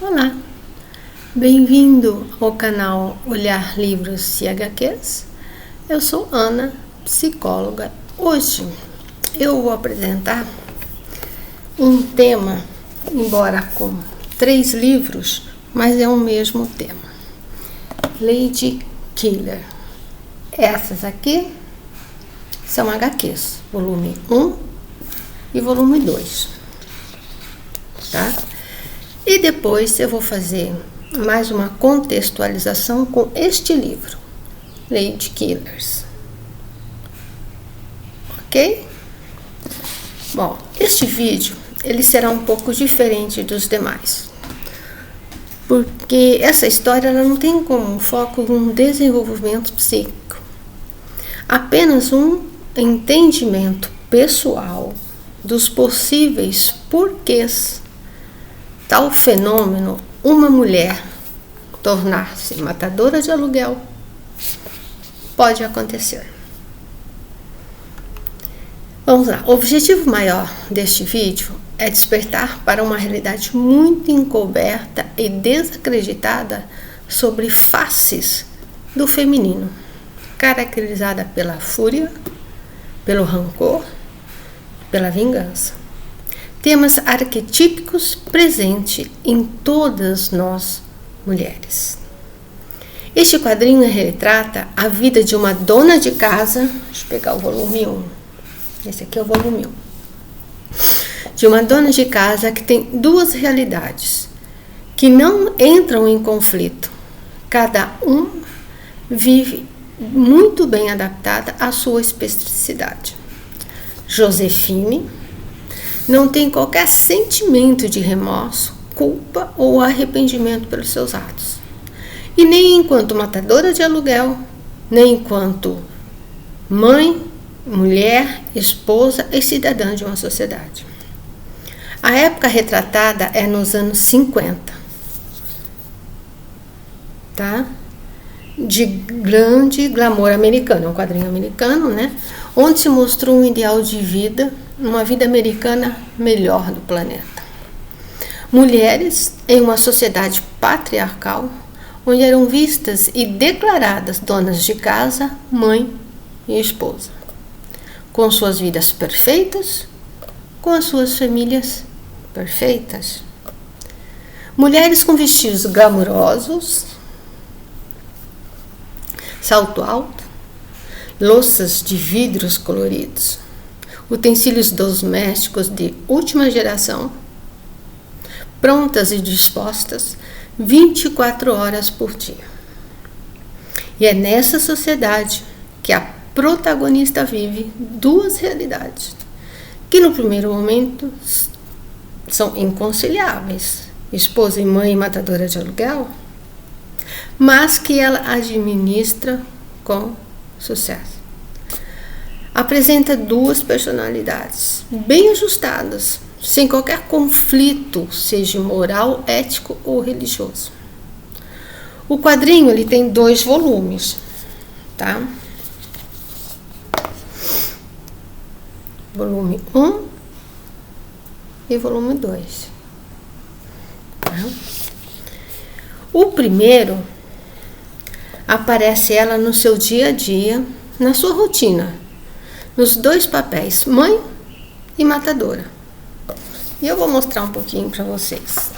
Olá, bem-vindo ao canal Olhar Livros e HQs. Eu sou Ana, psicóloga. Hoje eu vou apresentar um tema, embora com 3 livros, mas é o mesmo tema: Lady Killer. Essas aqui são HQs, volume 1 e volume 2, tá? E depois eu vou fazer mais uma contextualização com este livro, Lady Killers. Ok? Bom, este vídeo ele será um pouco diferente dos demais, porque essa história ela não tem como foco um desenvolvimento psíquico, apenas um entendimento pessoal dos possíveis porquês tal fenômeno, uma mulher tornar-se matadora de aluguel, pode acontecer. Vamos lá. O objetivo maior deste vídeo é despertar para uma realidade muito encoberta e desacreditada sobre faces do feminino, caracterizada pela fúria, pelo rancor, pela vingança. Temas arquetípicos presentes em todas nós mulheres. Este quadrinho retrata a vida de uma dona de casa. Deixa eu pegar o volume 1. Esse aqui é o volume 1. De uma dona de casa que tem 2 realidades que não entram em conflito. Cada um vive muito bem adaptada à sua especificidade. Josefine não tem qualquer sentimento de remorso, culpa ou arrependimento pelos seus atos. E nem enquanto matadora de aluguel, nem enquanto mãe, mulher, esposa e cidadã de uma sociedade. A época retratada é nos anos 50, tá? De grande glamour americano, é um quadrinho americano, né? Onde se mostrou um ideal de vida, uma vida americana melhor do planeta. Mulheres em uma sociedade patriarcal, onde eram vistas e declaradas donas de casa, mãe e esposa, com suas vidas perfeitas, com as suas famílias perfeitas. Mulheres com vestidos glamourosos, salto alto, louças de vidros coloridos, utensílios domésticos de última geração, prontas e dispostas 24 horas por dia. E é nessa sociedade que a protagonista vive 2 realidades, que no primeiro momento são inconciliáveis, esposa e mãe matadora de aluguel, mas que ela administra com sucesso. Apresenta 2 personalidades bem ajustadas, sem qualquer conflito, seja moral, ético ou religioso. O quadrinho ele tem 2 volumes, tá? Volume 1 e volume 2. Tá? O primeiro aparece ela no seu dia a dia, na sua rotina, nos 2 papéis, mãe e matadora. E eu vou mostrar um pouquinho para vocês.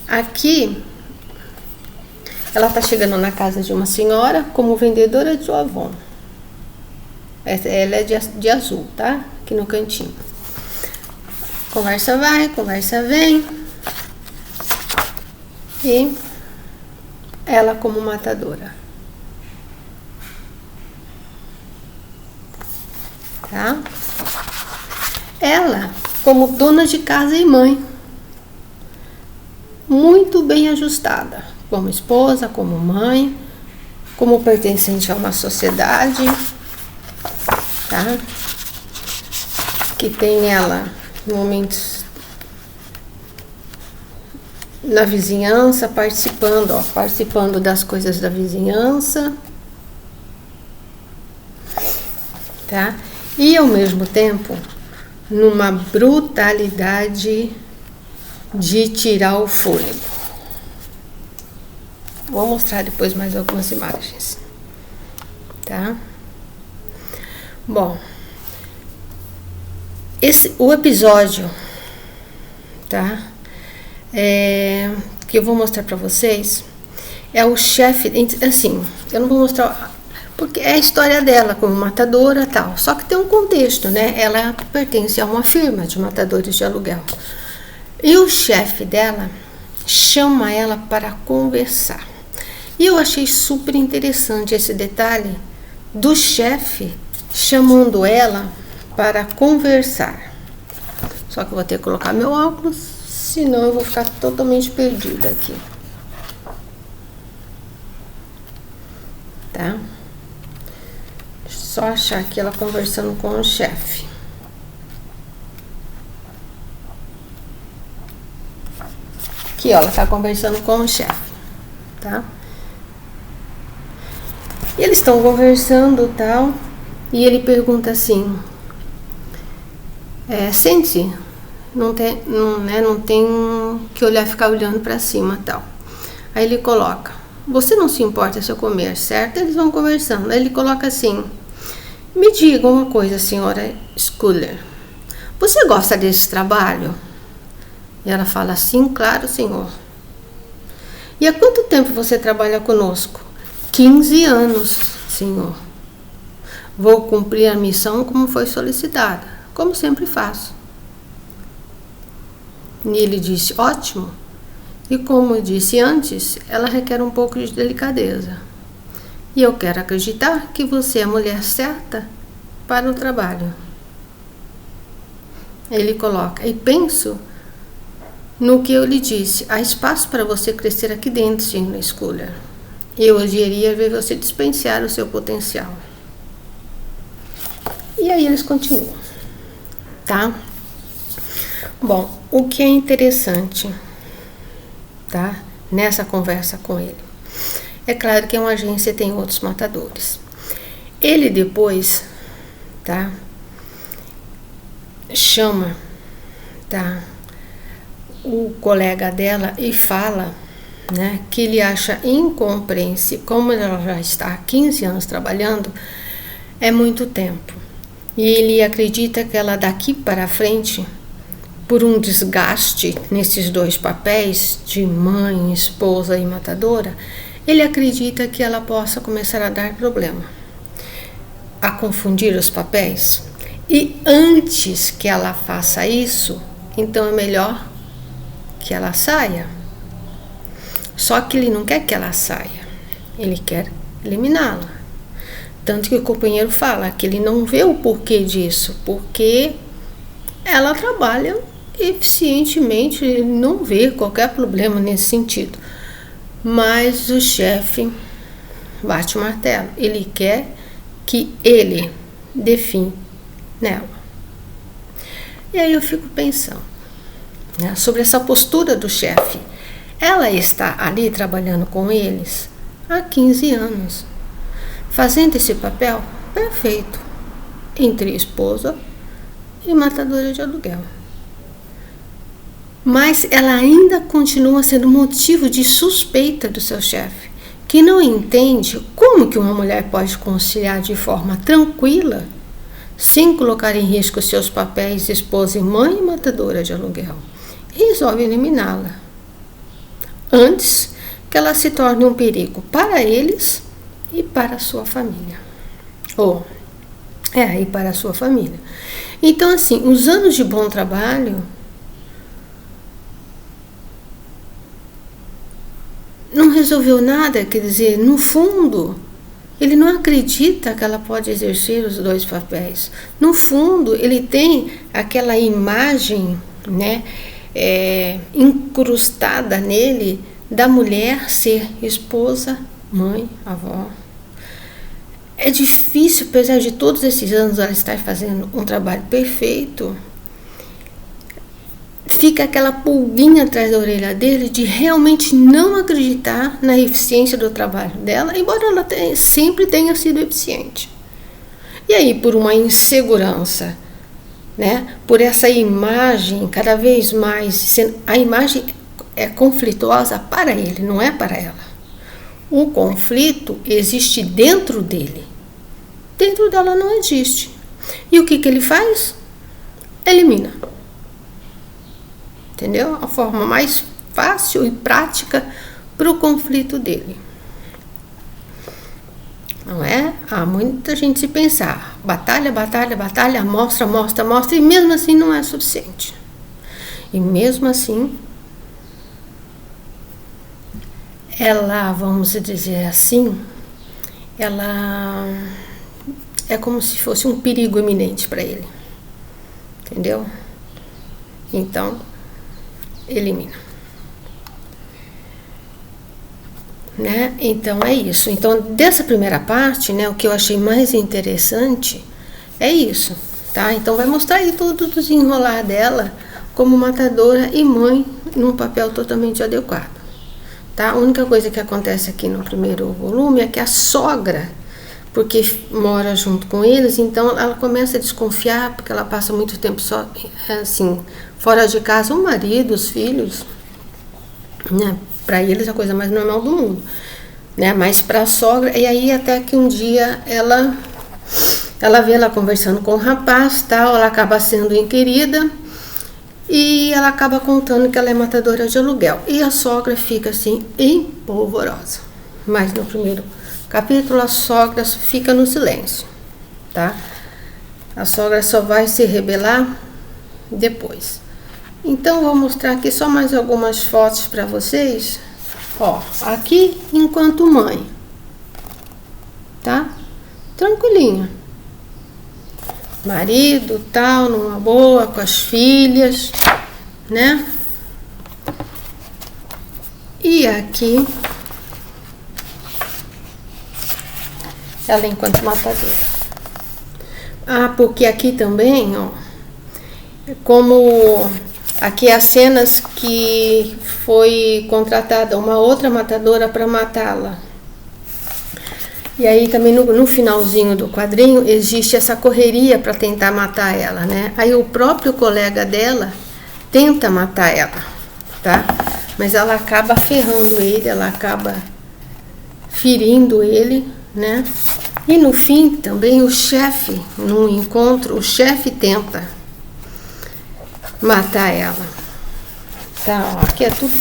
Aqui, ela está chegando na casa de uma senhora como vendedora de Avon. Ela é de azul, tá? Aqui no cantinho. Conversa vai, conversa vem. E ela como matadora. Tá? Ela como dona de casa e mãe, muito bem ajustada, como esposa, como mãe, como pertencente a uma sociedade, tá? Que tem ela momentos na vizinhança, participando das coisas da vizinhança, tá? E ao mesmo tempo numa brutalidade de tirar o fôlego. Vou mostrar depois mais algumas imagens, tá? Bom, o episódio, tá? Que eu vou mostrar pra vocês é o chefe, assim, eu não vou mostrar porque é a história dela como matadora e tal, só que tem um contexto, né? Ela pertence a uma firma de matadores de aluguel e o chefe dela chama ela para conversar. E eu achei super interessante esse detalhe do chefe chamando ela para conversar. Só que eu vou ter que colocar meu óculos, senão eu vou ficar totalmente perdida aqui. Tá? Só achar aqui ela conversando com o chefe. Aqui, ó, ela tá conversando com o chefe, tá? E eles estão conversando e tal, e ele pergunta assim, sente, não tem que olhar, ficar olhando para cima e tal. Aí ele coloca, você não se importa se eu comer, certo? Eles vão conversando, aí ele coloca assim, me diga uma coisa, senhora Schuller, você gosta desse trabalho? E ela fala, sim, claro, senhor. E há quanto tempo você trabalha conosco? 15 anos, senhor. Vou cumprir a missão como foi solicitada, como sempre faço. E ele disse, ótimo. E como eu disse antes, ela requer um pouco de delicadeza. E eu quero acreditar que você é a mulher certa para o trabalho. Ele coloca, e penso no que eu lhe disse, há espaço para você crescer aqui dentro, senhora Schuller. Eu odiaria ver você dispensar o seu potencial. E aí eles continuam, tá? Bom, o que é interessante, tá? Nessa conversa com ele. É claro que uma agência tem outros matadores. Ele depois, tá? Chama, tá? O colega dela e fala, né, que ele acha incompreensível, como ela já está há 15 anos trabalhando, é muito tempo. E ele acredita que ela daqui para frente, por um desgaste nesses dois papéis, de mãe, esposa e matadora, ele acredita que ela possa começar a dar problema, a confundir os papéis. E antes que ela faça isso, então é melhor que ela saia. Só que ele não quer que ela saia, ele quer eliminá-la. Tanto que o companheiro fala que ele não vê o porquê disso, porque ela trabalha eficientemente, ele não vê qualquer problema nesse sentido. Mas o chefe bate o martelo, ele quer que ele define nela. E aí eu fico pensando, né, sobre essa postura do chefe. Ela está ali trabalhando com eles há 15 anos, fazendo esse papel perfeito entre esposa e matadora de aluguel. Mas ela ainda continua sendo motivo de suspeita do seu chefe, que não entende como que uma mulher pode conciliar de forma tranquila, sem colocar em risco seus papéis de esposa e mãe e matadora de aluguel, e resolve eliminá-la, antes que ela se torne um perigo para eles e para a sua família. E para a sua família. Então, assim, os anos de bom trabalho não resolveu nada, quer dizer, no fundo, ele não acredita que ela pode exercer os dois papéis. No fundo, ele tem aquela imagem, né, incrustada nele da mulher ser esposa, mãe, avó. É difícil, apesar de todos esses anos ela estar fazendo um trabalho perfeito, fica aquela pulguinha atrás da orelha dele de realmente não acreditar na eficiência do trabalho dela, embora ela sempre tenha sido eficiente. E aí, por uma insegurança né? Por essa imagem cada vez mais, a imagem é conflituosa para ele, não é para ela. O conflito existe dentro dele. Dentro dela não existe. E o que ele faz? Elimina. Entendeu? A forma mais fácil e prática para o conflito dele. Não é? Há muita gente se pensar. Batalha, batalha, batalha, mostra, mostra, mostra. E mesmo assim não é suficiente. E mesmo assim, ela, vamos dizer assim, ela é como se fosse um perigo iminente para ele. Entendeu? Então, elimina. Né? Então é isso. Então, dessa primeira parte, né, o que eu achei mais interessante é isso, tá? Então vai mostrar aí tudo o desenrolar dela como matadora e mãe num papel totalmente adequado, tá? A única coisa que acontece aqui no primeiro volume é que a sogra, porque mora junto com eles, então ela começa a desconfiar, porque ela passa muito tempo só, assim, fora de casa, o marido, os filhos, né? Para eles é a coisa mais normal do mundo, né? Mas para a sogra, e aí até que um dia ela vê ela conversando com o rapaz, tal, ela acaba sendo inquirida e ela acaba contando que ela é matadora de aluguel. E a sogra fica assim empolvorosa. Mas no primeiro capítulo a sogra fica no silêncio, tá? A sogra só vai se rebelar depois. Então, vou mostrar aqui só mais algumas fotos para vocês. Ó, aqui enquanto mãe, tá? Tranquilinha. Marido, tal, numa boa, com as filhas, né? E aqui, ela enquanto matadora. Ah, porque aqui também, ó, como... Aqui as cenas que foi contratada uma outra matadora para matá-la. E aí também no finalzinho do quadrinho existe essa correria para tentar matar ela, né? Aí o próprio colega dela tenta matar ela, tá? Mas ela acaba ferrando ele, ela acaba ferindo ele, né? E no fim também o chefe, num encontro, o chefe tenta matar ela, tá? Ó, aqui é tudo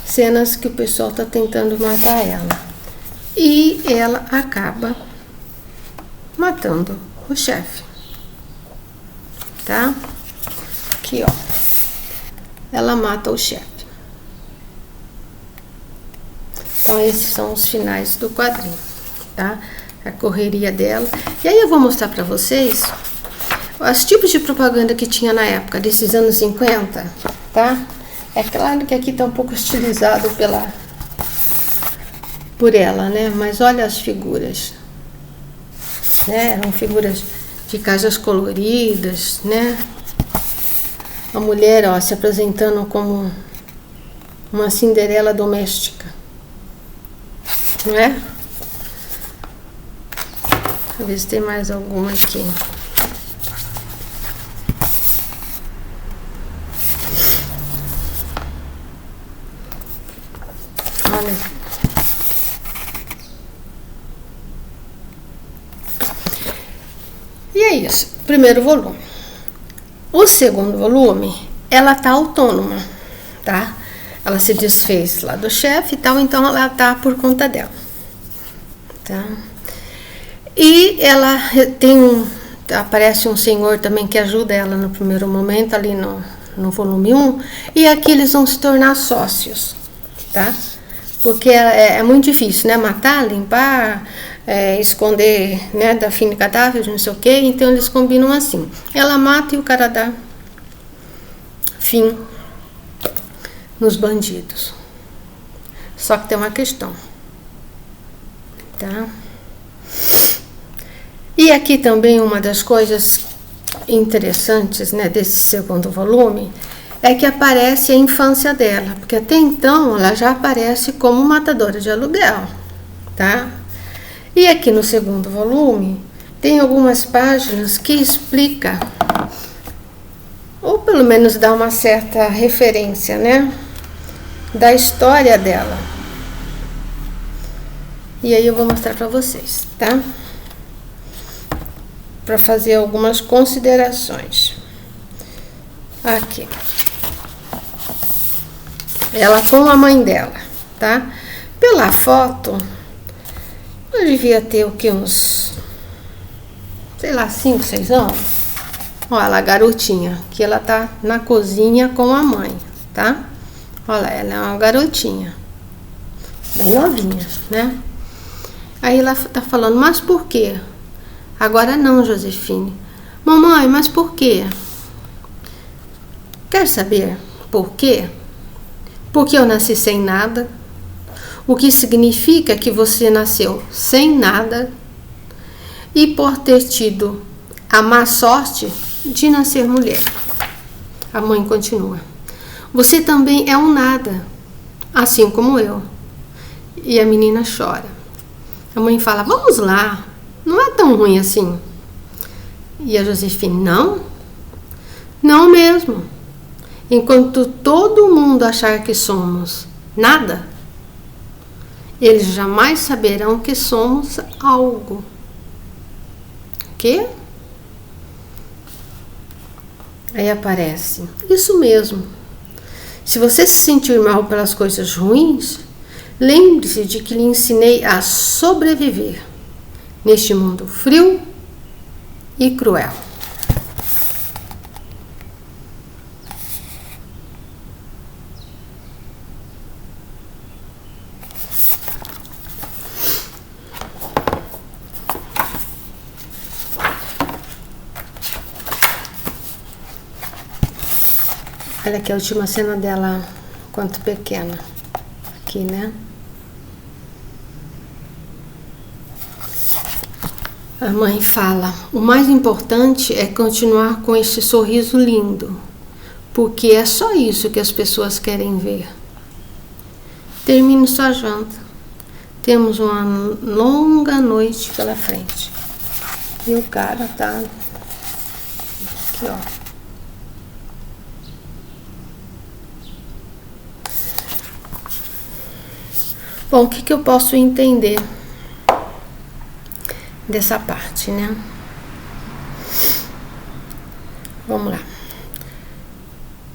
cenas que o pessoal tá tentando matar ela e ela acaba matando o chefe, tá? Aqui, ó, ela mata o chefe. Então esses são os finais do quadrinho, tá? A correria dela. E aí eu vou mostrar para vocês os tipos de propaganda que tinha na época, desses anos 50, tá? É claro que aqui tá um pouco estilizado por ela, né? Mas olha as figuras, né? Eram figuras de casas coloridas, né? A mulher, ó, se apresentando como uma Cinderela doméstica, não é? Deixa eu ver se tem mais alguma aqui. Olha. E é isso, primeiro volume. O segundo volume, ela tá autônoma, tá? Ela se desfez lá do chefe e tal, então ela tá por conta dela, tá? E ela tem aparece um senhor também que ajuda ela no primeiro momento, ali no volume 1, e aqui eles vão se tornar sócios, tá? Porque é muito difícil, né? Matar, limpar, esconder, né? Dar fim de cadáver, não sei o quê. Então eles combinam assim. Ela mata e o cara dá fim nos bandidos. Só que tem uma questão, tá? E aqui também uma das coisas interessantes, né, desse segundo volume é que aparece a infância dela, porque até então ela já aparece como matadora de aluguel, tá? E aqui no segundo volume tem algumas páginas que explica pelo menos dar uma certa referência, né, da história dela. E aí eu vou mostrar para vocês, tá? Para fazer algumas considerações. Aqui. Ela com a mãe dela, tá? Pela foto, eu devia ter o que, uns, sei lá, 5, 6 anos. Olha lá, a garotinha, que ela tá na cozinha com a mãe, tá? Olha, ela é uma garotinha, bem novinha, né? Aí ela tá falando, mas por quê? Agora não, Josefine. Mamãe, mas por quê? Quer saber por quê? Porque eu nasci sem nada, o que significa que você nasceu sem nada, e por ter tido a má sorte de nascer mulher. A mãe continua. Você também é um nada, assim como eu. E a menina chora. A mãe fala, vamos lá, não é tão ruim assim. E a Josefine, não? Não mesmo. Enquanto todo mundo achar que somos nada, eles jamais saberão que somos algo. Quê? Aí aparece, isso mesmo. Se você se sentir mal pelas coisas ruins, lembre-se de que lhe ensinei a sobreviver neste mundo frio e cruel. Olha aqui a última cena dela, quanto pequena. Aqui, né? A mãe fala, o mais importante é continuar com este sorriso lindo, porque é só isso que as pessoas querem ver. Termine sua janta. Temos uma longa noite pela frente. E o cara tá aqui, ó. Bom, o que eu posso entender dessa parte, né? Vamos lá.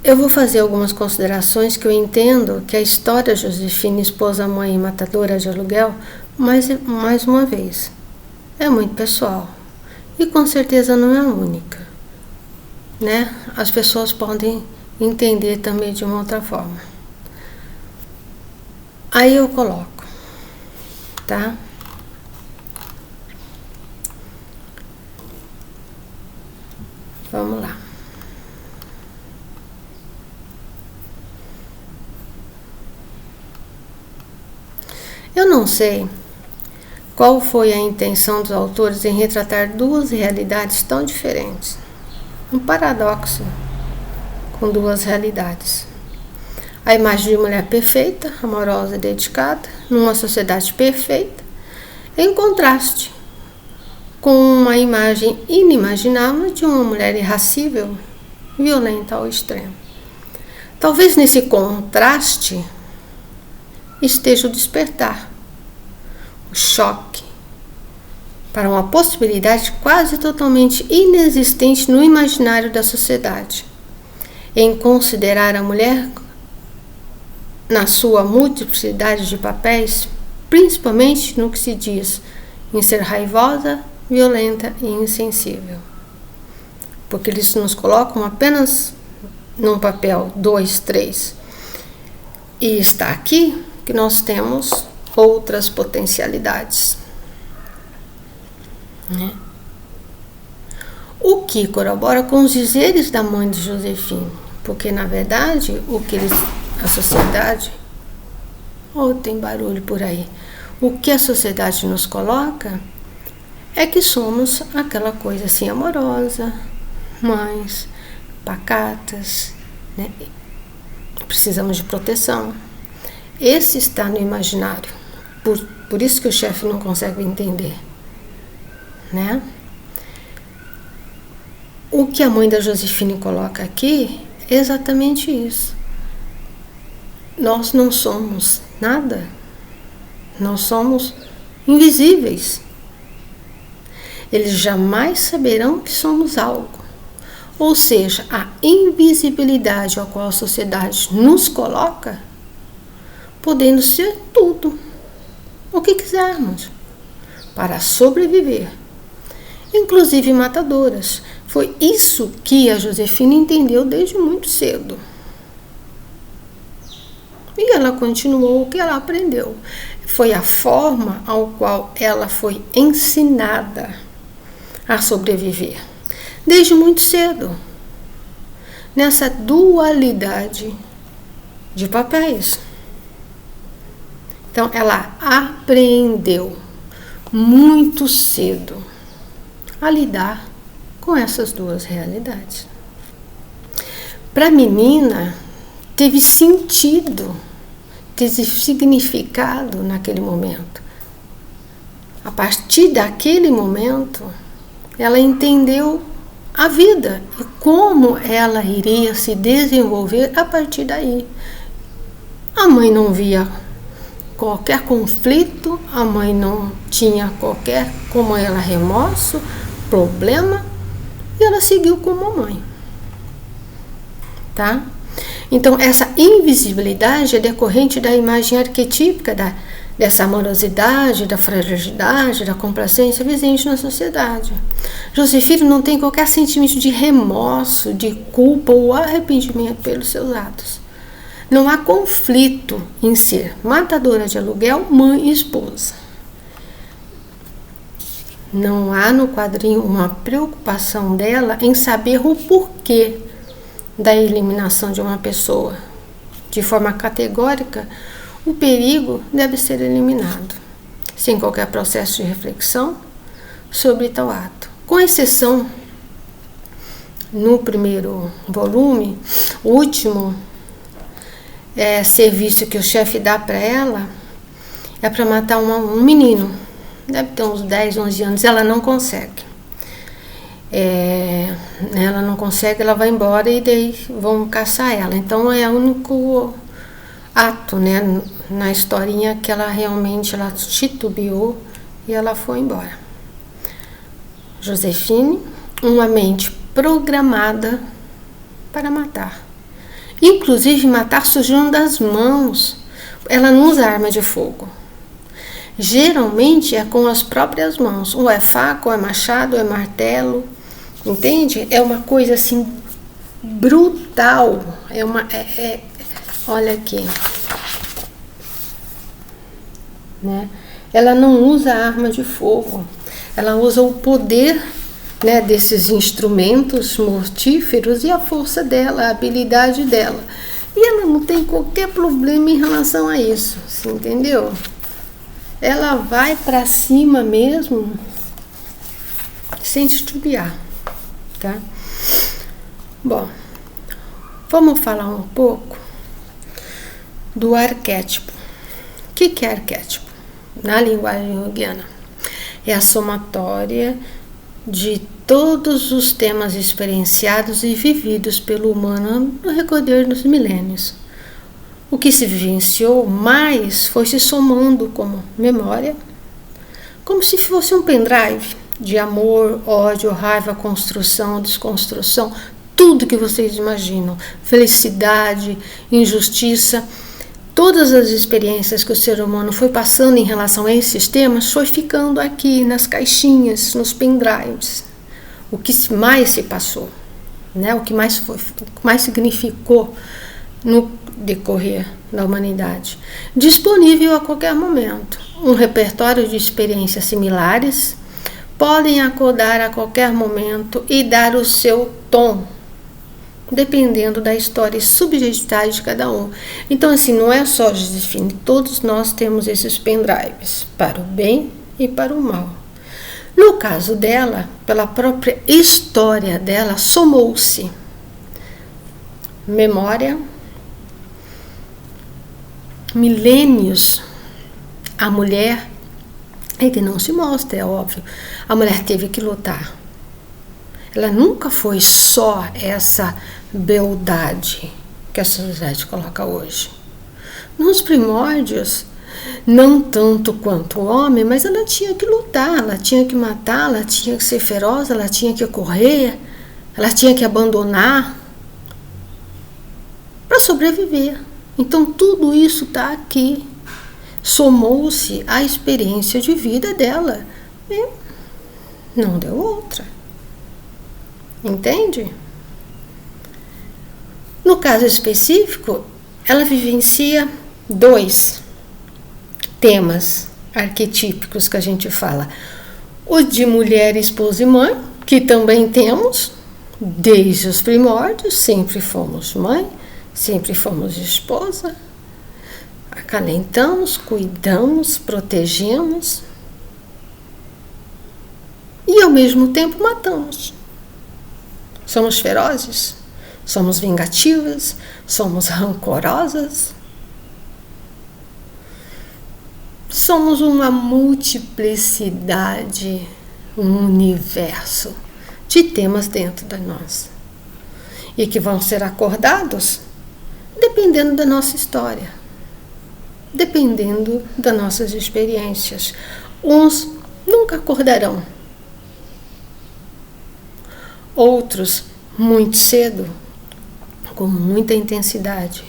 Eu vou fazer algumas considerações que eu entendo que a história de Josefine, esposa, mãe e matadora de aluguel, mais uma vez, é muito pessoal. E com certeza não é a única, né? As pessoas podem entender também de uma outra forma. Aí eu coloco, tá? Vamos lá. Eu não sei qual foi a intenção dos autores em retratar duas realidades tão diferentes. Um paradoxo com duas realidades. A imagem de mulher perfeita, amorosa e dedicada, numa sociedade perfeita, em contraste com uma imagem inimaginável de uma mulher irracível, violenta ao extremo. Talvez nesse contraste esteja o despertar, o choque, para uma possibilidade quase totalmente inexistente no imaginário da sociedade, em considerar a mulher na sua multiplicidade de papéis, principalmente no que se diz em ser raivosa, violenta e insensível. Porque eles nos colocam apenas num papel 2, 3. E está aqui que nós temos outras potencialidades, né? O que corrobora com os dizeres da mãe de Josefine, porque na verdade a sociedade, tem barulho por aí, o que a sociedade nos coloca é que somos aquela coisa assim amorosa, mães, pacatas, né? Precisamos de proteção. Esse está no imaginário, por isso que o chefe não consegue entender, né? O que a mãe da Josefine coloca aqui exatamente isso. Nós não somos nada. Nós somos invisíveis. Eles jamais saberão que somos algo. Ou seja, a invisibilidade a qual a sociedade nos coloca, podendo ser tudo, o que quisermos, para sobreviver, inclusive matadoras. Foi isso que a Josefina entendeu desde muito cedo. E ela continuou o que ela aprendeu. Foi a forma ao qual ela foi ensinada a sobreviver. Desde muito cedo. Nessa dualidade de papéis. Então, ela aprendeu muito cedo a lidar com essas duas realidades. Para a menina, teve sentido, teve significado naquele momento. A partir daquele momento, ela entendeu a vida e como ela iria se desenvolver a partir daí. A mãe não via qualquer conflito, a mãe não tinha qualquer, como ela, remorso, problema, e ela seguiu como a mãe. Tá? Então, essa invisibilidade é decorrente da imagem arquetípica dessa amorosidade, da fragilidade, da complacência vigente na sociedade. Josefina não tem qualquer sentimento de remorso, de culpa ou arrependimento pelos seus atos. Não há conflito em ser matadora de aluguel, mãe e esposa. Não há no quadrinho uma preocupação dela em saber o porquê da eliminação de uma pessoa. De forma categórica, o perigo deve ser eliminado, sem qualquer processo de reflexão sobre tal ato. Com exceção, no primeiro volume, o último serviço que o chefe dá para ela é para matar um menino. Deve ter uns 10, 11 anos. Ela não consegue. Ela não consegue, ela vai embora e daí vão caçar ela. Então é o único ato, né, na historinha que ela realmente titubeou e ela foi embora. Josefine, uma mente programada para matar. Inclusive matar sujando das mãos. Ela não usa arma de fogo. Geralmente é com as próprias mãos. Ou é faca, ou é machado, ou é martelo. Entende? É uma coisa assim brutal. Olha aqui. Né? Ela não usa arma de fogo. Ela usa o poder, né, desses instrumentos mortíferos e a força dela, a habilidade dela. E ela não tem qualquer problema em relação a isso, você entendeu? Ela vai para cima mesmo, sem titubear, tá? Bom, vamos falar um pouco do arquétipo. O que é arquétipo? Na linguagem junguiana, é a somatória de todos os temas experienciados e vividos pelo humano no recorrer dos milênios. O que se vivenciou mais foi se somando como memória, como se fosse um pendrive de amor, ódio, raiva, construção, desconstrução, tudo que vocês imaginam, felicidade, injustiça. Todas as experiências que o ser humano foi passando em relação a esses temas foi ficando aqui nas caixinhas, nos pendrives. O que mais se passou, né? O que mais significou no decorrer da humanidade. Disponível a qualquer momento. Um repertório de experiências similares podem acordar a qualquer momento e dar o seu tom, dependendo da história e subjetividade de cada um. Então, assim, não é só Josefine, todos nós temos esses pendrives, para o bem e para o mal. No caso dela, pela própria história dela, somou-se memória, milênios. A mulher, é que não se mostra, é óbvio, a mulher teve que lutar. Ela nunca foi só essa beldade que a sociedade coloca hoje. Nos primórdios, não tanto quanto o homem, mas ela tinha que lutar, ela tinha que matar, ela tinha que ser feroz, ela tinha que correr, ela tinha que abandonar para sobreviver. Então tudo isso está aqui. Somou-se à experiência de vida dela e não deu outra. Entende? No caso específico, ela vivencia 2 temas arquetípicos que a gente fala. O de mulher, esposa e mãe, que também temos desde os primórdios, sempre fomos mãe, sempre fomos esposa. Acalentamos, cuidamos, protegemos e ao mesmo tempo matamos. Somos ferozes, somos vingativas, somos rancorosas. Somos uma multiplicidade, um universo de temas dentro de nós e que vão ser acordados dependendo da nossa história, dependendo das nossas experiências. Uns nunca acordarão, outros muito cedo, com muita intensidade.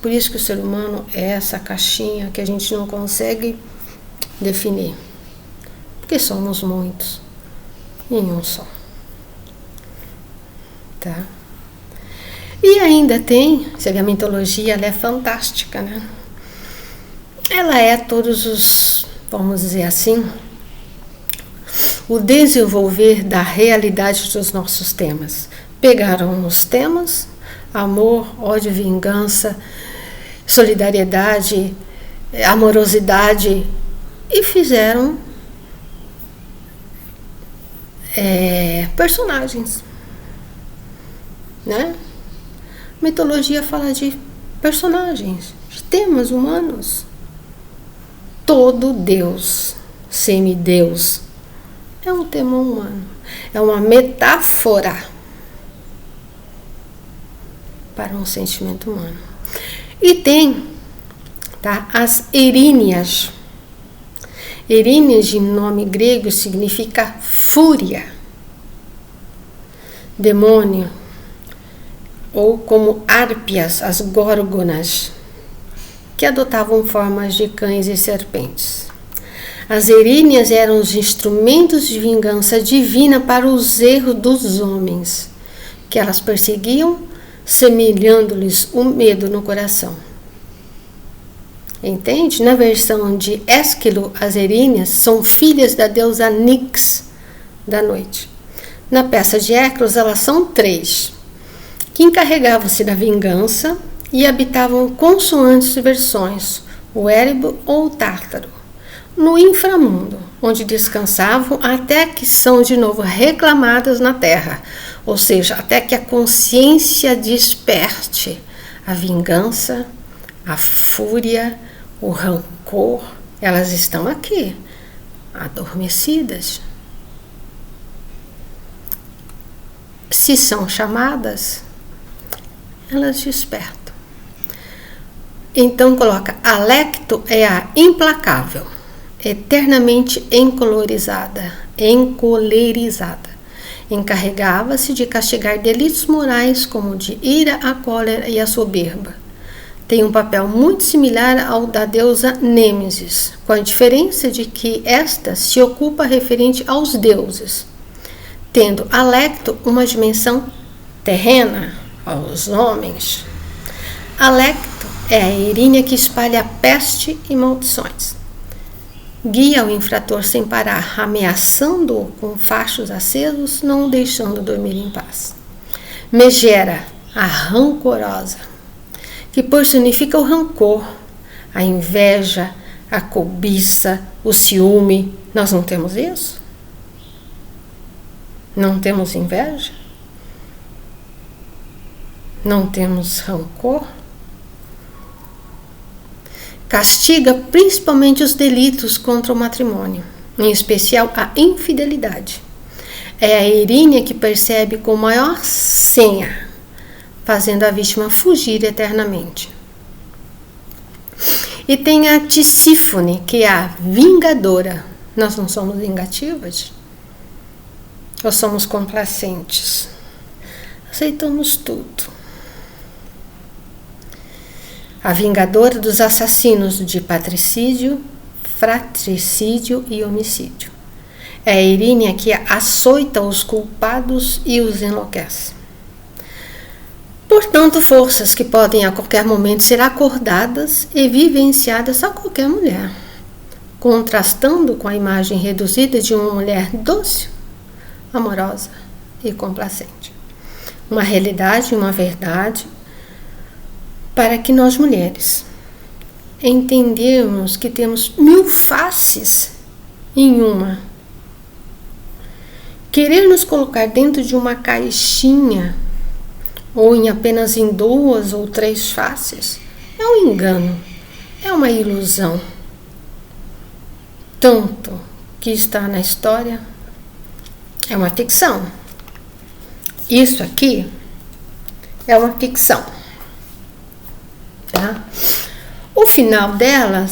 Por isso que o ser humano é essa caixinha que a gente não consegue definir, porque somos muitos em um só, tá? E ainda tem, você vê, a mitologia, ela é fantástica, né? Ela é todos os, vamos dizer assim, o desenvolver da realidade dos nossos temas. Pegaram os temas, amor, ódio, vingança, solidariedade, amorosidade, e fizeram personagens, né? Mitologia fala de personagens, de temas humanos. Todo Deus, semideus, é um tema humano, é uma metáfora para um sentimento humano. E tem, tá, as Eríneas. Eríneas, em nome grego, significa fúria, demônio, ou como Árpias, as górgonas, que adotavam formas de cães e serpentes. As Eríneas eram os instrumentos de vingança divina para os erros dos homens, que elas perseguiam, semelhando-lhes o medo no coração. Entende? Na versão de Ésquilo, as Eríneas são filhas da deusa Nix, da noite. Na peça de Éclos, elas são 3, que encarregavam-se da vingança e habitavam consoantes versões, o Érebo ou o Tártaro, no inframundo, onde descansavam até que são de novo reclamadas na terra, ou seja, até que a consciência desperte a vingança, a fúria, o rancor. Elas estão aqui, adormecidas. Se são chamadas, elas despertam. Então coloca, Alecto é a implacável, eternamente encolerizada. Encarregava-se de castigar delitos morais como de ira, a cólera e a soberba. Tem um papel muito similar ao da deusa Nêmesis, com a diferença de que esta se ocupa referente aos deuses, tendo Alecto uma dimensão terrena aos homens. Alecto é a Erínia que espalha peste e maldições. Guia o infrator sem parar, ameaçando-o com fachos acesos, não o deixando dormir em paz. Megera, a rancorosa, que personifica o rancor, a inveja, a cobiça, o ciúme. Nós não temos isso? Não temos inveja? Não temos rancor? Castiga principalmente os delitos contra o matrimônio, em especial a infidelidade. É a Erínia que percebe com maior senha fazendo a vítima fugir eternamente. E tem a Tisífone, que é a vingadora. Nós não somos vingativas? Ou somos complacentes? Aceitamos tudo. A vingadora dos assassinos de patricídio, fratricídio e homicídio. É a Erínia que açoita os culpados e os enlouquece. Portanto, forças que podem a qualquer momento ser acordadas e vivenciadas a qualquer mulher, contrastando com a imagem reduzida de uma mulher dócil, amorosa e complacente. Uma realidade e uma verdade para que nós mulheres entendermos que temos 1000 faces em uma. Querer nos colocar dentro de uma caixinha ou apenas em 2 ou 3 faces é um engano, é uma ilusão. Tanto que está na história é uma ficção. Isso aqui é uma ficção, tá? O final dela,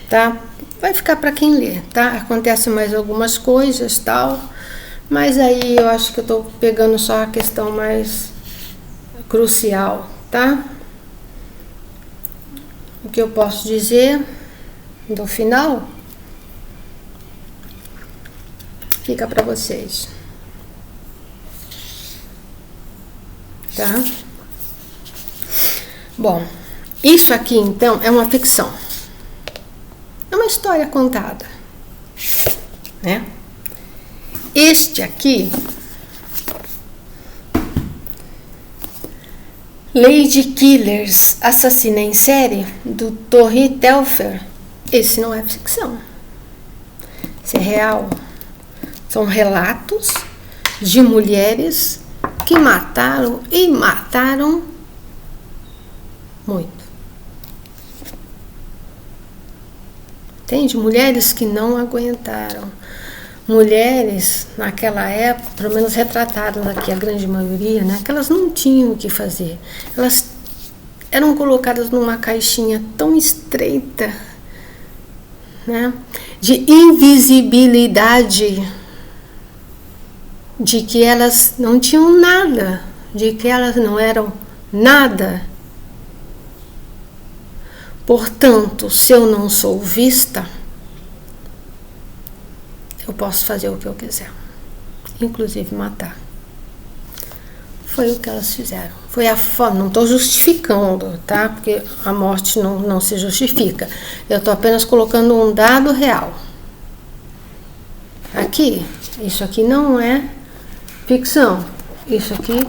tá? Vai ficar para quem lê, tá? Acontecem mais algumas coisas, tal, mas aí eu acho que eu tô pegando só a questão mais crucial, tá? O que eu posso dizer do final fica para vocês, tá? Bom, isso aqui então é uma ficção, é uma história contada, né? Este aqui, Lady Killers, assassina em série, do Torri Telfer. Esse não é ficção. Isso é real. São relatos de mulheres que mataram e mataram muito. Entende? Mulheres que não aguentaram. Mulheres, naquela época, pelo menos retratadas aqui, a grande maioria, né, que elas não tinham o que fazer. Elas eram colocadas numa caixinha tão estreita, né, de invisibilidade, de que elas não tinham nada, de que elas não eram nada. Portanto, se eu não sou vista, eu posso fazer o que eu quiser, inclusive matar. Foi o que elas fizeram. Foi a forma, não estou justificando, tá? Porque a morte não se justifica. Eu estou apenas colocando um dado real. Aqui, isso aqui não é ficção. Isso aqui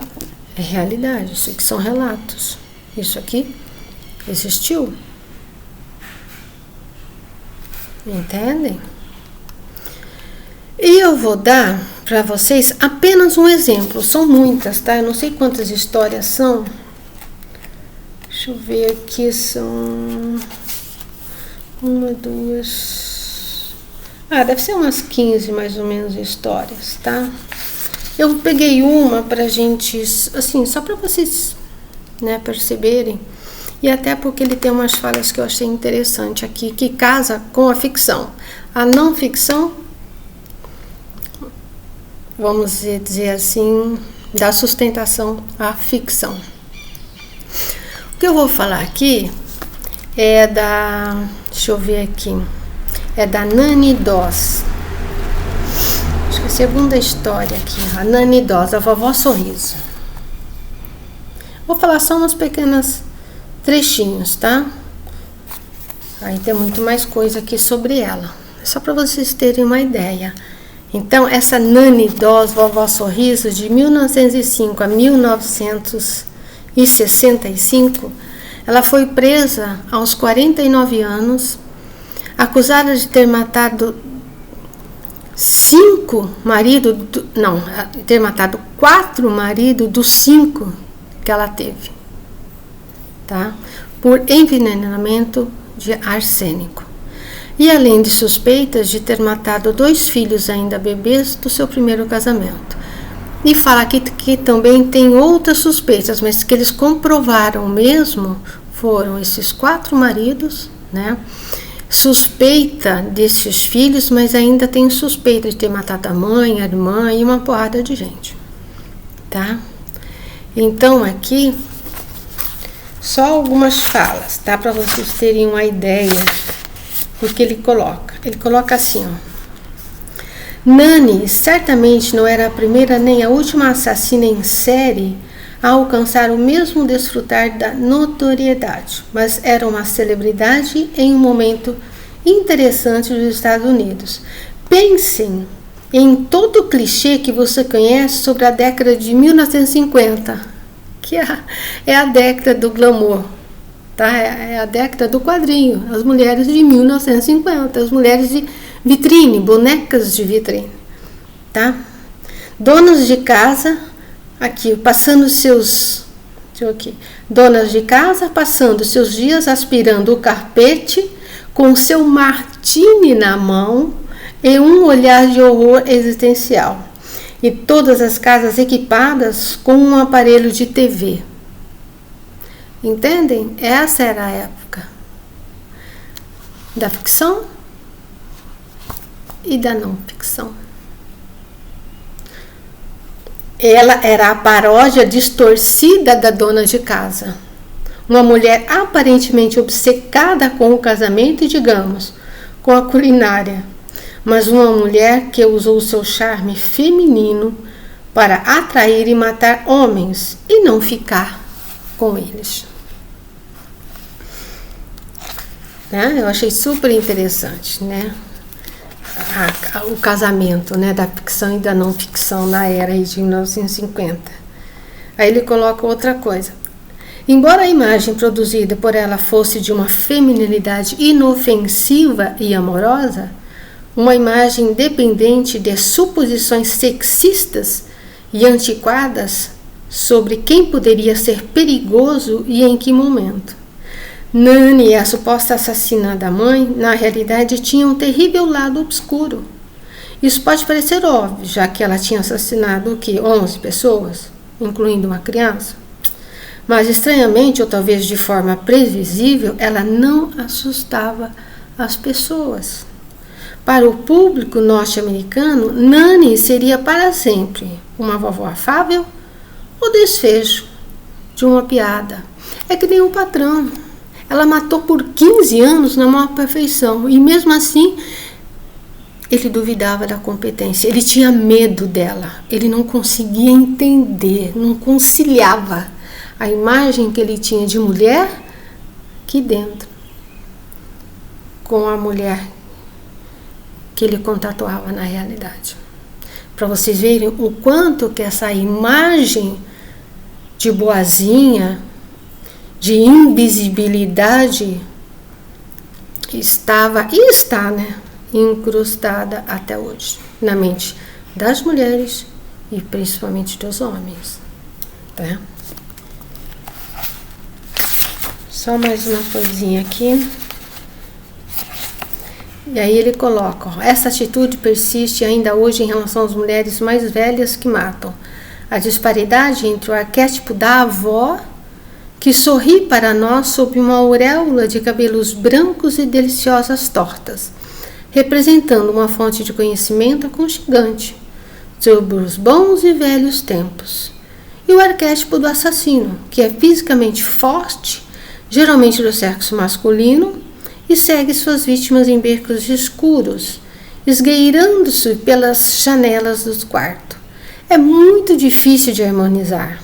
é realidade. Isso aqui são relatos. Isso aqui existiu. Entendem? E eu vou dar para vocês apenas um exemplo. São muitas, tá? Eu não sei quantas histórias são. Deixa eu ver aqui, são 1, 2... deve ser umas 15 mais ou menos histórias, tá? Eu peguei uma pra gente, assim, só para vocês, né, perceberem. E até porque ele tem umas falas que eu achei interessante aqui, que casa com a ficção. A não ficção, vamos dizer assim, dá sustentação à ficção. O que eu vou falar aqui é da, deixa eu ver aqui, é da Nani Doss. Acho que é a segunda história aqui, a Nani Doss, a vovó Sorriso. Vou falar só umas pequenas trechinhos, tá? Aí tem muito mais coisa aqui sobre ela, só para vocês terem uma ideia. Então, essa Nani Doss, vovó Sorriso, de 1905 a 1965, ela foi presa aos 49 anos, acusada de ter matado ter matado 4 maridos dos 5 que ela teve, tá? Por envenenamento de arsênico. E além de suspeitas de ter matado 2 filhos ainda bebês do seu primeiro casamento. E fala que também tem outras suspeitas, mas que eles comprovaram mesmo foram esses 4 maridos, né? Suspeita desses filhos, mas ainda tem suspeita de ter matado a mãe, a irmã e uma porrada de gente, tá? Então aqui só algumas falas, tá? Para vocês terem uma ideia do que ele coloca. Ele coloca assim, ó. Nani certamente não era a primeira nem a última assassina em série a alcançar o mesmo desfrutar da notoriedade, mas era uma celebridade em um momento interessante dos Estados Unidos. Pensem em todo o clichê que você conhece sobre a década de 1950, que é a década do glamour, tá? É a década do quadrinho, as mulheres de 1950, as mulheres de vitrine, bonecas de vitrine, tá? Donas de casa, aqui, passando seus... Donas de casa passando seus dias aspirando o carpete com seu martini na mão e um olhar de horror existencial. E todas as casas equipadas com um aparelho de TV. Entendem? Essa era a época da ficção e da não ficção. Ela era a paródia distorcida da dona de casa. Uma mulher aparentemente obcecada com o casamento e, digamos, com a culinária. Mas uma mulher que usou seu charme feminino para atrair e matar homens e não ficar com eles. Né? Eu achei super interessante, né? O casamento, né, da ficção e da não ficção na era de 1950. Aí ele coloca outra coisa. Embora a imagem produzida por ela fosse de uma feminilidade inofensiva e amorosa, uma imagem dependente de suposições sexistas e antiquadas sobre quem poderia ser perigoso e em que momento. Nani, a suposta assassina da mãe, na realidade tinha um terrível lado obscuro. Isso pode parecer óbvio, já que ela tinha assassinado 11 pessoas, incluindo uma criança. Mas estranhamente, ou talvez de forma previsível, ela não assustava as pessoas. Para o público norte-americano, Nani seria para sempre uma vovó afável ou desfecho de uma piada. É que nem um patrão. Ela matou por 15 anos na maior perfeição e mesmo assim ele duvidava da competência, ele tinha medo dela, ele não conseguia entender, não conciliava a imagem que ele tinha de mulher aqui dentro com a mulher que ele contatuava na realidade. Para vocês verem o quanto que essa imagem de boazinha, de invisibilidade estava e está, né, incrustada até hoje na mente das mulheres e principalmente dos homens, tá? Só mais uma coisinha aqui. E aí ele coloca, ó, essa atitude persiste ainda hoje em relação às mulheres mais velhas que matam. A disparidade entre o arquétipo da avó que sorri para nós sob uma auréola de cabelos brancos e deliciosas tortas, representando uma fonte de conhecimento aconchegante sobre os bons e velhos tempos, e o arquétipo do assassino, que é fisicamente forte, geralmente do sexo masculino, e segue suas vítimas em becos escuros, esgueirando-se pelas janelas dos quartos. É muito difícil de harmonizar.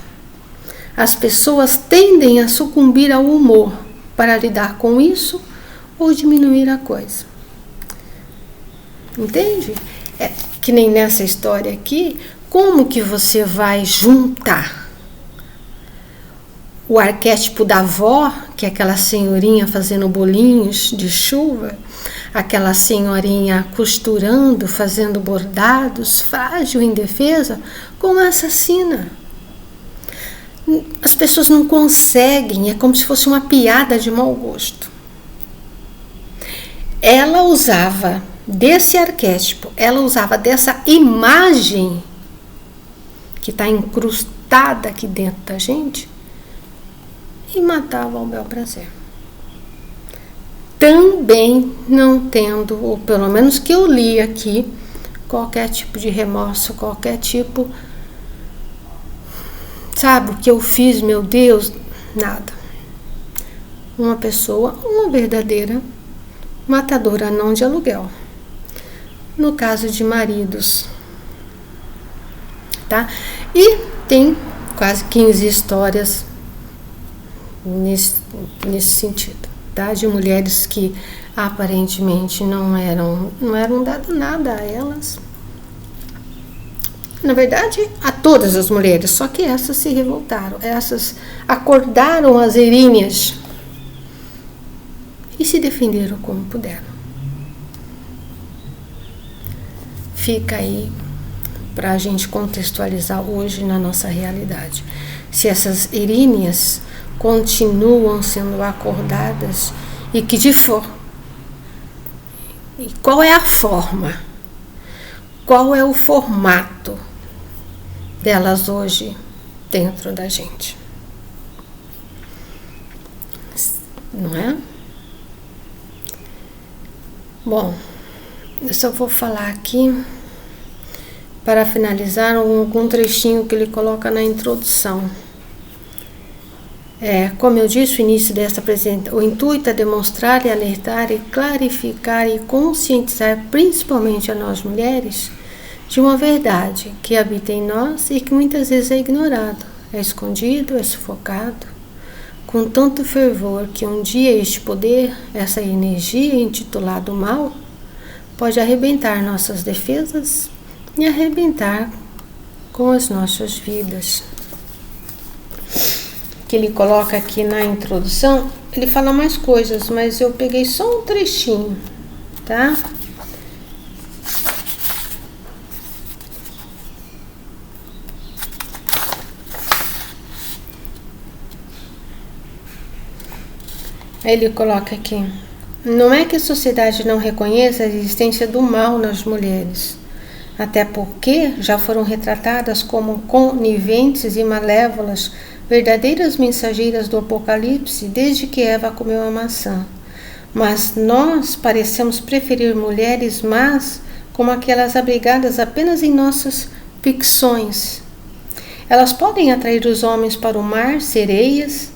As pessoas tendem a sucumbir ao humor para lidar com isso ou diminuir a coisa. Entende? É que nem nessa história aqui, como que você vai juntar o arquétipo da avó, que é aquela senhorinha fazendo bolinhos de chuva, aquela senhorinha costurando, fazendo bordados, frágil, indefesa, com a assassina. As pessoas não conseguem, é como se fosse uma piada de mau gosto. Ela usava desse arquétipo, ela usava dessa imagem que está incrustada aqui dentro da gente, e matava ao bel prazer. Também não tendo, ou pelo menos que eu li aqui, qualquer tipo de remorso, qualquer tipo, sabe, o que eu fiz, meu Deus, nada. Uma pessoa, uma verdadeira matadora, não de aluguel. No caso de maridos, tá? E tem quase 15 histórias nesse sentido, tá? De mulheres que aparentemente não eram dado nada a elas. Na verdade, a todas as mulheres, só que essas se revoltaram, essas acordaram as eríneas e se defenderam como puderam. Fica aí para a gente contextualizar hoje na nossa realidade. Se essas eríneas continuam sendo acordadas e que de forma. E qual é a forma? Qual é o formato delas hoje dentro da gente? Não é? Bom, eu só vou falar aqui para finalizar algum trechinho que ele coloca na introdução. Como eu disse, o início dessa apresentação, o intuito é demonstrar e alertar e clarificar e conscientizar principalmente a nós mulheres de uma verdade que habita em nós e que muitas vezes é ignorado, é escondido, é sufocado, com tanto fervor que um dia este poder, essa energia intitulada mal, pode arrebentar nossas defesas e arrebentar com as nossas vidas. Que ele coloca aqui na introdução, ele fala mais coisas, mas eu peguei só um trechinho, tá? Aí ele coloca aqui: não é que a sociedade não reconheça a existência do mal nas mulheres, até porque já foram retratadas como coniventes e malévolas, verdadeiras mensageiras do Apocalipse desde que Eva comeu a maçã. Mas nós parecemos preferir mulheres más como aquelas abrigadas apenas em nossas ficções. Elas podem atrair os homens para o mar, sereias,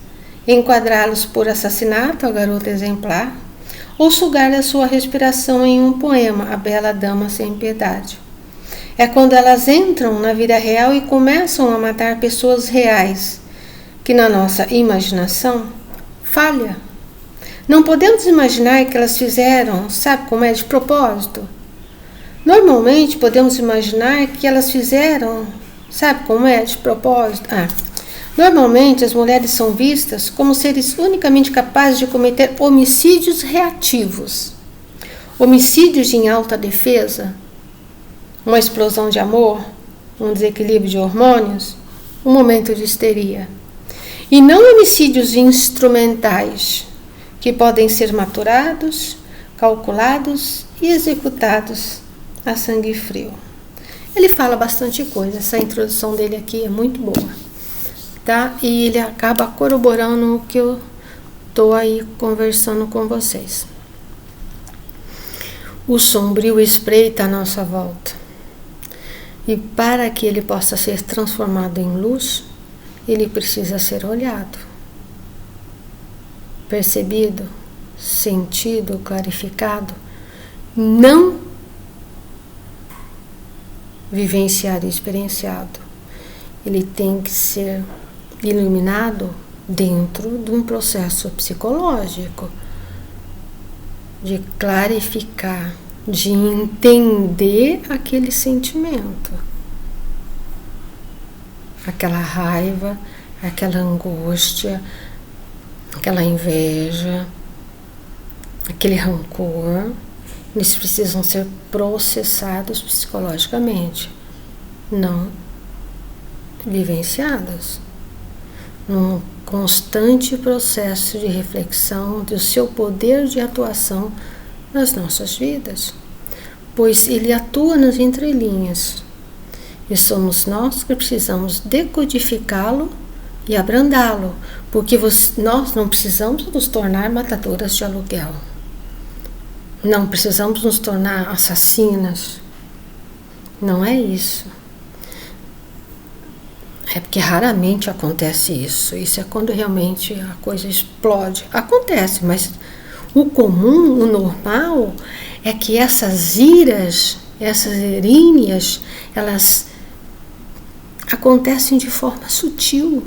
enquadrá-los por assassinato, a garota exemplar, ou sugar a sua respiração em um poema, a bela dama sem piedade. É quando elas entram na vida real e começam a matar pessoas reais, que na nossa imaginação falha. Não podemos imaginar que elas fizeram, sabe como é, de propósito. Normalmente podemos imaginar que elas fizeram, sabe como é, de propósito. Normalmente as mulheres são vistas como seres unicamente capazes de cometer homicídios reativos. Homicídios em alta defesa, uma explosão de amor, um desequilíbrio de hormônios, um momento de histeria. E não homicídios instrumentais, que podem ser maturados, calculados e executados a sangue frio. Ele fala bastante coisa, essa introdução dele aqui é muito boa, tá? E ele acaba corroborando o que eu estou aí conversando com vocês. O sombrio espreita à nossa volta, e para que ele possa ser transformado em luz, ele precisa ser olhado, percebido, sentido, clarificado, não vivenciado e experienciado. Ele tem que ser iluminado dentro de um processo psicológico, de clarificar, de entender aquele sentimento, aquela raiva, aquela angústia, aquela inveja, aquele rancor. Eles precisam ser processados psicologicamente, não vivenciados, num constante processo de reflexão do seu poder de atuação nas nossas vidas, pois ele atua nas entrelinhas E somos nós que precisamos decodificá-lo e abrandá-lo, porque nós não precisamos nos tornar matadoras de aluguel. Não precisamos nos tornar assassinas. Não é isso. É porque raramente acontece isso. Isso é quando realmente a coisa explode. Acontece, mas o comum, o normal, é que essas iras, essas iríneas, elas acontecem de forma sutil.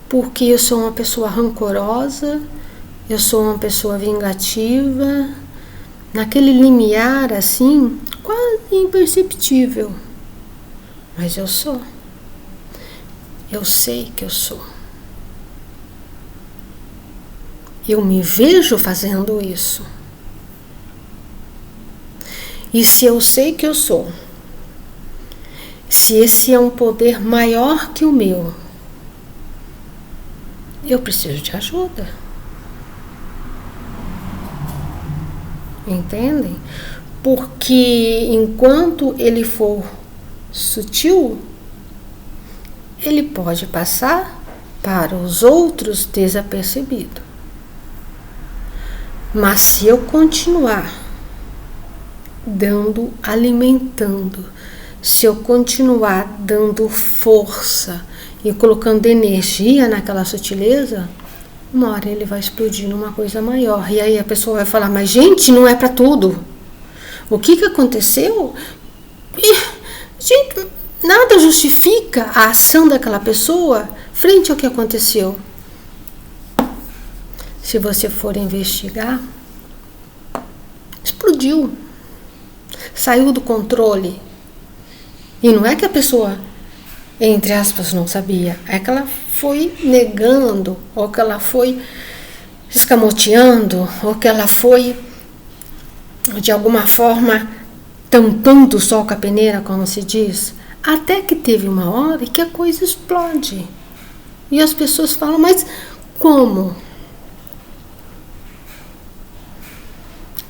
Porque eu sou uma pessoa rancorosa, eu sou uma pessoa vingativa, naquele limiar assim, quase imperceptível. Mas eu sou. Eu sei que eu sou. Eu me vejo fazendo isso. E se eu sei que eu sou, se esse é um poder maior que o meu, eu preciso de ajuda. Entendem? Porque enquanto ele for sutil, ele pode passar para os outros desapercebido. Mas se eu continuar alimentando, se eu continuar dando força e colocando energia naquela sutileza, uma hora ele vai explodir numa coisa maior. E aí a pessoa vai falar, mas gente, não é para tudo. O que aconteceu? Gente, nada justifica a ação daquela pessoa frente ao que aconteceu. Se você for investigar, explodiu. Saiu do controle. E não é que a pessoa, entre aspas, não sabia. É que ela foi negando, ou que ela foi escamoteando, ou que ela foi, de alguma forma, tampando o sol com a peneira, como se diz. Até que teve uma hora que a coisa explode. E as pessoas falam, mas como?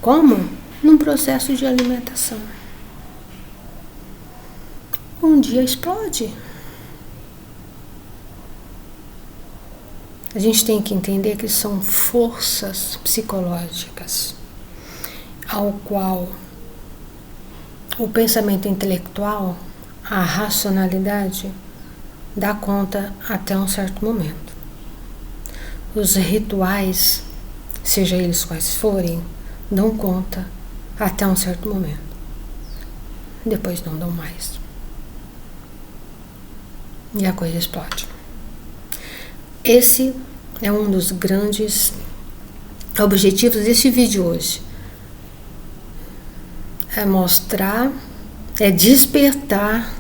Como? Num processo de alimentação. Um dia explode. A gente tem que entender que são forças psicológicas ao qual o pensamento intelectual, a racionalidade, dá conta até um certo momento. Os rituais, seja eles quais forem, dão conta até um certo momento. Depois não dão mais. E a coisa explode. Esse é um dos grandes objetivos desse vídeo hoje. É mostrar, é despertar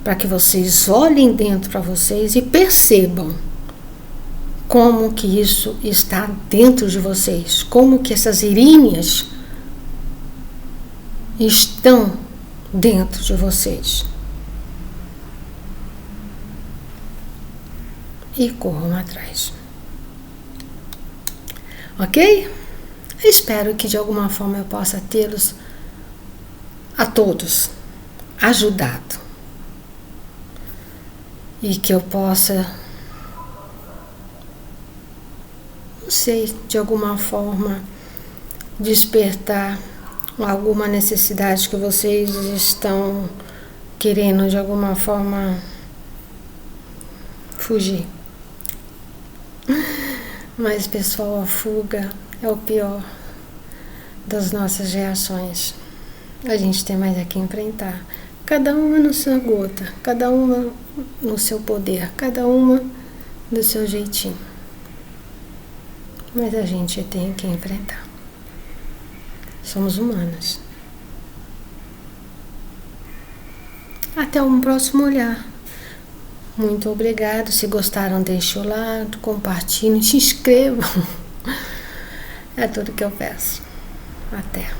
para que vocês olhem dentro para vocês e percebam como que isso está dentro de vocês, como que essas iríneas estão dentro de vocês. E corram atrás. Ok? Espero que de alguma forma eu possa tê-los a todos ajudado. E que eu possa, não sei, de alguma forma despertar alguma necessidade que vocês estão querendo de alguma forma fugir. Mas, pessoal, a fuga é o pior das nossas reações. A gente tem mais aqui enfrentar. Cada uma na sua gota, cada uma no seu poder, cada uma do seu jeitinho. Mas a gente tem que enfrentar. Somos humanas. Até um próximo olhar. Muito obrigado. Se gostaram, deixem o like, compartilhem, se inscrevam. É tudo que eu peço. Até.